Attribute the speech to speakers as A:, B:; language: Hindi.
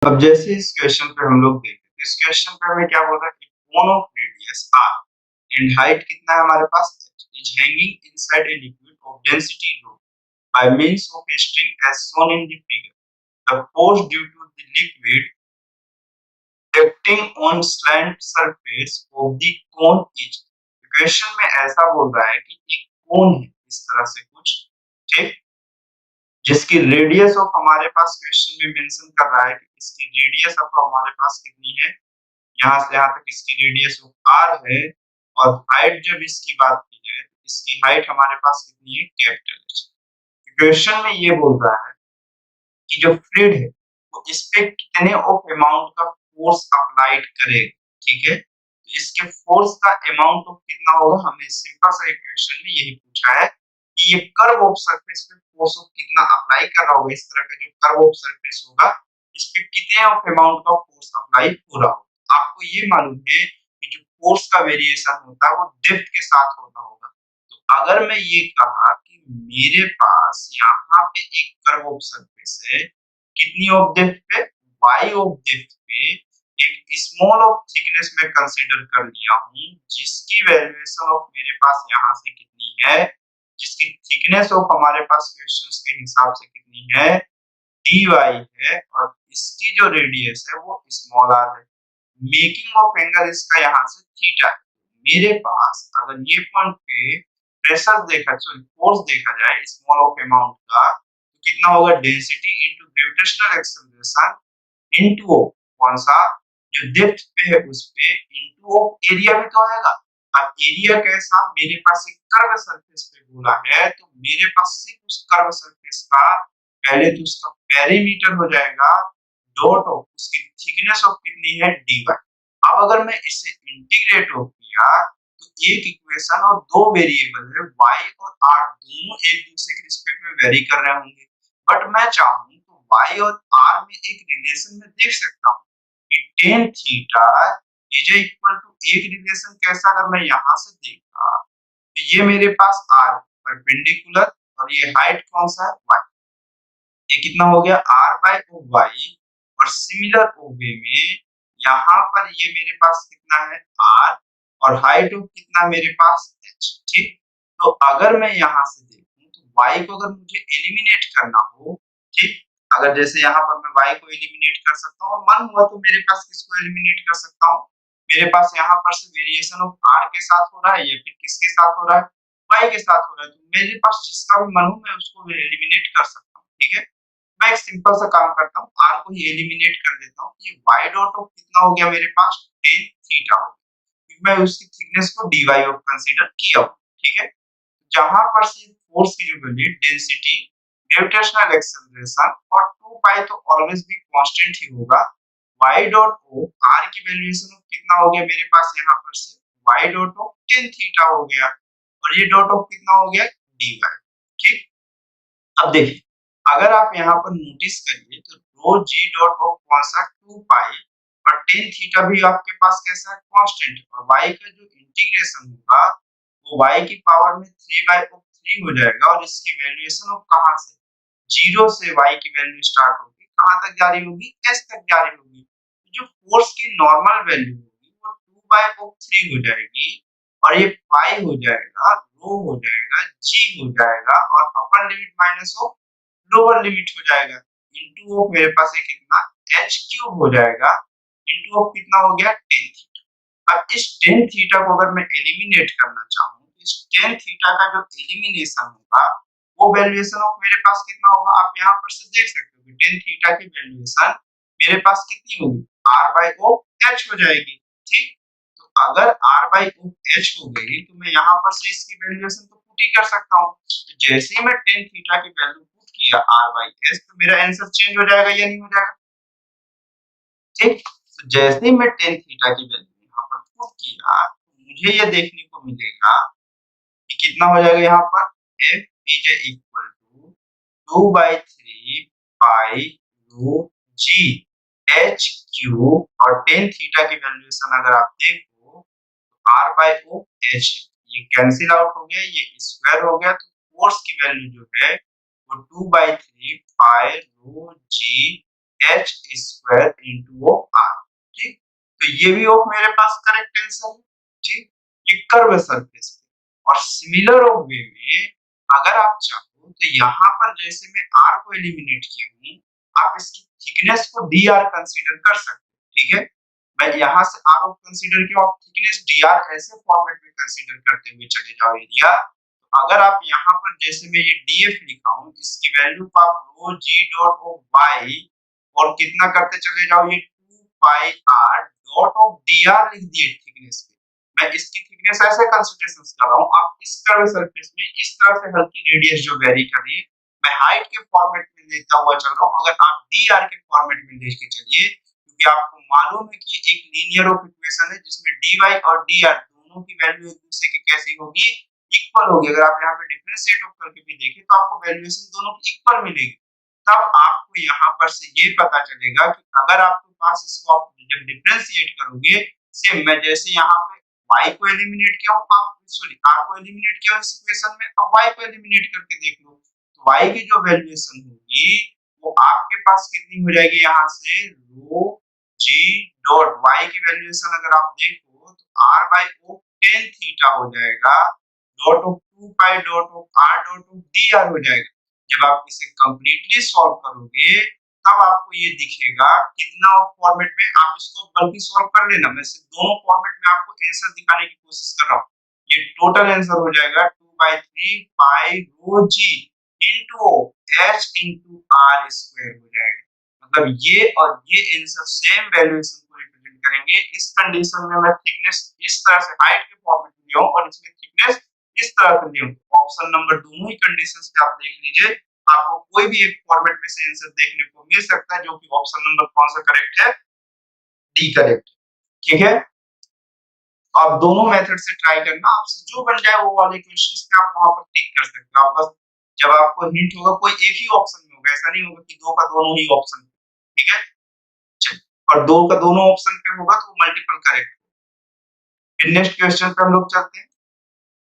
A: अब जैसे इस क्वेश्चन पे हम लोग देखें तो इस क्वेश्चन पे हमें क्या बोल रहा है कि cone of radius r and height कितना है हमारे पास h is hanging inside a liquid of density rho by means of a string as shown in the figure. The force due to the liquid acting on slant surface of the cone is. Question में ऐसा बोल रहा है कि एक कोन है इस तरह से कुछ, ठीक, जिसकी रेडियस ऑफ हमारे पास क्वेश्चन में मेंशन कर रहा है कि इसकी रेडियस ऑफ हमारे पास कितनी है, यहाँ से यहाँ तक इसकी रेडियस ऑफ r है। और हाइट जब इसकी बात की जाए तो इसकी हाइट हमारे पास कितनी है, कैपिटल H। क्वेश्चन में ये बोल रहा है कि जो फ्लूइड है वो इस पे कितने ऑफ अमाउंट का फोर्स अप्लाइड करेगा, ठीक है। तो इसके फोर्स का अमाउंट ऑफ कितना होगा, हमें सिंपल सा क्वेश्चन में यही पूछा है कि ये कर्व ऑफ सरफेस पे फोर्स ऑफ कितना अप्लाई कर रहा होगा, इस तरह का जो कर्व ऑफ सरफेस होगा इस पे कितने ऑफ अमाउंट का फोर्स अप्लाई हो रहा होगा। आपको ये मालूम है कि जो फोर्स का वेरिएशन होता है वो डेप्थ के साथ होता होगा। तो अगर मैं ये कहा कि मेरे पास यहाँ पे एक कर्व ऑफ सरफेस है, कितनी ऑफ डेप्थ पे, y ऑफ डेप्थ पे एक स्मॉल ऑफ थिकनेस में कंसीडर कर लिया हूँ, जिसकी वैल्यूएशन ऑफ मेरे पास यहाँ से कितनी है, जिसकी थिकनेस ऑफ हमारे पास क्वेश्चंस के हिसाब से कितनी है, dy है, और इसकी जो रेडियस है वो स्मॉल r है। मेकिंग ऑफ एंगल इसका यहाँ से थीटा है। मेरे पास अगर ये पॉइंट पे प्रेशर देखा, सॉरी फोर्स देखा जाए स्मॉल ऑफ अमाउंट का, तो कितना होगा, density into gravitational acceleration into कौन सा, जो डेप्थ पे है उस पे, इनटू एरिया भी तो आएगा। अब एरिया कैसा, मेरे पास एक कर्व सरफेस पे बोला है तो मेरे पास सिर्फ उस कर्व सरफेस का पहले तो उसका पेरीमीटर हो जाएगा, डॉट ऑफ उसकी थिकनेस ऑफ कितनी है, dy। अब अगर मैं इसे इंटीग्रेट ऑफ किया तो एक इक्वेशन और दो वेरिएबल है y और r, दोनों एक दूसरे के रिस्पेक्ट में वेरी कर रहे होंगे। बट मैं चाहूं तो y और r में एक रिलेशन में देख सकता हूं कि tan theta is equal to एक रिलेशन कैसा, अगर मैं यहां से देखा तो ये मेरे पास r परपेंडिकुलर और ये हाइट कौन सा है, y। ये कितना हो गया, r बाय y, और सिमिलर वे में यहाँ पर ये मेरे पास कितना है, r, और हाइट ऑफ कितना मेरे पास h, ठीक। तो अगर मैं यहाँ से देखूं तो y को अगर मुझे एलिमिनेट करना हो, ठीक, अगर जैसे यहाँ पर मैं y को एलिमिनेट कर सकता हूँ और मन हुआ तो मेरे पास किसको एलिमिनेट कर सकता हूँ, मेरे पास यहाँ पर से वेरिएशन ऑफ r के साथ हो रहा है या फिर किसके साथ हो रहा है, y के साथ हो रहा है। तो मेरे पास जिसका भी मन हो मैं उसको एलिमिनेट कर सकता हूँ, ठीक है। मैं एक सिंपल सा काम करता हूँ, r को ही एलिमिनेट कर देता हूँ। ये y डॉट ऑफ कितना हो गया मेरे पास, tan थीटा हो गया, क्योंकि मैं उसकी थिकनेस को dy ऑफ कंसीडर किया हूँ, ठीक है। जहां पर से फोर्स की जो वैल्यू, डेंसिटी, ग्रेविटेशनल एक्सेलरेशन और 2 पाई तो ऑलवेज भी कांस्टेंट ही होगा। y डॉट ऑफ r की वैल्यूएशन ऑफ कितना हो गया मेरे पास, यहाँ पर से y dot of tan theta हो गया, और ये डॉट ऑफ कितना हो गया, dy, ठीक। अब देखिए अगर आप यहाँ पर नोटिस करिए तो रो जी डॉट ऑफ कौन सा, 2 पाई, और tan थीटा भी आपके पास कैसा है, कांस्टेंट, और y का जो इंटीग्रेशन होगा वो y की पावर में 3 बाय 3 हो जाएगा, और इसकी वैल्यूएशन ऑफ कहां से, 0 से y की वैल्यू स्टार्ट होगी, कहां तक जा रही होगी, s तक जा रही होगी। तो जो फोर्स की नॉर्मल वैल्यू होगी वो 2 बाय 3 हो जाएगी, और ये पाई हो जाएगा, रो हो जाएगा, g हो जाएगा, और upper limit minus of lower limit हो जाएगा, इनटू ऑफ मेरे पास है कितना, h क्यूब हो जाएगा, इनटू ऑफ कितना हो गया, tan थीटा। अब इस tan थीटा को अगर मैं एलिमिनेट करना चाहूं तो इस tan थीटा का जो एलिमिनेशन होगा वो वैल्यूएशन ऑफ मेरे पास कितना होगा, आप यहाँ पर से देख सकते हो कि tan थीटा की वैल्यूएशन मेरे पास कितनी होगी, r बाय o h हो जाएगी, ठीक। तो अगर r बाय o h हो गई तो मैं यहाँ पर से इसकी वैल्यूएशन तो पुट ही कर सकता हूँ। तो जैसे ही मैं tan थीटा की वैल्यू पुट किया r बाय s, तो मेरा आंसर चेंज हो जाएगा या नहीं हो जाएगा, ठीक। तो जैसे ही मैं tan थीटा की वैल्यू यहाँ पर पुट किया तो मुझे ये देखने को मिलेगा कि कितना हो जाएगा, यहाँ पर f is equal to 2 by 3 pi rho g h cube, और tan थीटा की वैल्यूएशन अगर आप देखो तो r बाय o h, ये कैंसिल आउट हो गया, ये स्क्वायर हो गया, तो फोर्स की वैल्यू जो है वो 2 by 3 pi rho g h square into r। ठीक, तो ये भी ऑफ मेरे पास करेक्ट आंसर है। ठीक, ये कर्व सरफेस और सिमिलर ऑफ वे में अगर आप चाहो तो यहाँ पर जैसे मैं r को एलिमिनेट किया हूँ, आप इसकी थिकनेस को dr कंसीडर कर सकते हो। ठीक है, मैं यहाँ से r ऑफ कंसीडर किया, आप थिकनेस dr ऐसे फॉर्मेट में कंसीडर करते हुए चले जाओ एरिया। तो अगर आप यहाँ पर जैसे मैं ये df लिखा हूँ, इसकी वैल्यू को आप रो g डॉट ऑफ y और कितना करते चले जाओ, ये 2 पाई r डॉट ऑफ dr लिख दिए थिकनेस पे। मैं इसकी थिकनेस ऐसे कंसीडरेशन कर रहा हूँ, आप इस कर्व सरफेस में इस तरह से हल्की रेडियस जो वेरी कर रही है, मैं हाइट के फॉर्मेट में लेता हुआ चल रहा हूँ। अगर आप dr के फॉर्मेट में लेके चलिए, क्योंकि आपको मालूम है कि एक लीनियर ऑफ इक्वेशन है जिसमें dy और dr दोनों की वैल्यू एक दूसरे की कैसी होगी, इक्वल होगी। अगर आप यहाँ पे डिफरेंशिएट ऑफ करके भी देखें तो आपको वैल्यूएशन दोनों की इक्वल मिलेगी। तब आपको यहाँ पर से ये पता चलेगा कि अगर आपके पास इसको आप जब डिफरेंशिएट करोगे, सेम मैं जैसे यहाँ पे y को एलिमिनेट किया हूँ, आप सॉरी r को एलिमिनेट किया इस इक्वेशन में, अब y को एलिमिनेट करके देख लो, तो y की जो वैल्यूएशन होगी वो आपके पास कितनी हो जाएगी, यहाँ से रो g डॉट y की वैल्यूएशन अगर आप देखो तो r बाय ओ tan थीटा हो जाएगा, dot of 2 Pie dot of r dot of dr हो जाएगा। जब आप इसे कंप्लीटली सॉल्व करोगे तब आपको ये दिखेगा कितना फॉर्मेट में, आप इसको बल्कि सॉल्व कर लेना, मैं सिर्फ दोनों फॉर्मेट में आपको आंसर दिखाने की कोशिश कर रहा हूँ। ये टोटल आंसर हो जाएगा 2/3 pi rho g into h into r square हो जाएगा। मतलब ये और ये आंसर सेम वैल्यूएशन को रिप्रेजेंट करेंगे। इस कंडीशन में मैं थिकनेस इस तरह से हाइट के फॉर्मेट में लिया हूं और इसमें थिकनेस इस तरह से लिया हूं। ऑप्शन नंबर दोनों ही कंडीशंस पे आप देख लीजिए, आपको कोई भी एक फॉर्मेट में से आंसर देखने को मिल सकता है, जो कि ऑप्शन नंबर कौन सा करेक्ट है, डी करेक्ट। ठीक है, आप दोनों मेथड से ट्राई करना, आपसे जो बन जाए वो वाले क्वेश्चंस पे आप वहां पर टिक कर सकते हो। आप बस जब आपको हिंट होगा कोई एक ही ऑप्शन में होगा, ऐसा नहीं होगा कि दो का दोनों ही ऑप्शन। ठीक है, चलिए, और दो का दोनों ऑप्शन पे होगा तो मल्टीपल करेक्ट। फिर नेक्स्ट क्वेश्चन पे हम लोग चलते हैं।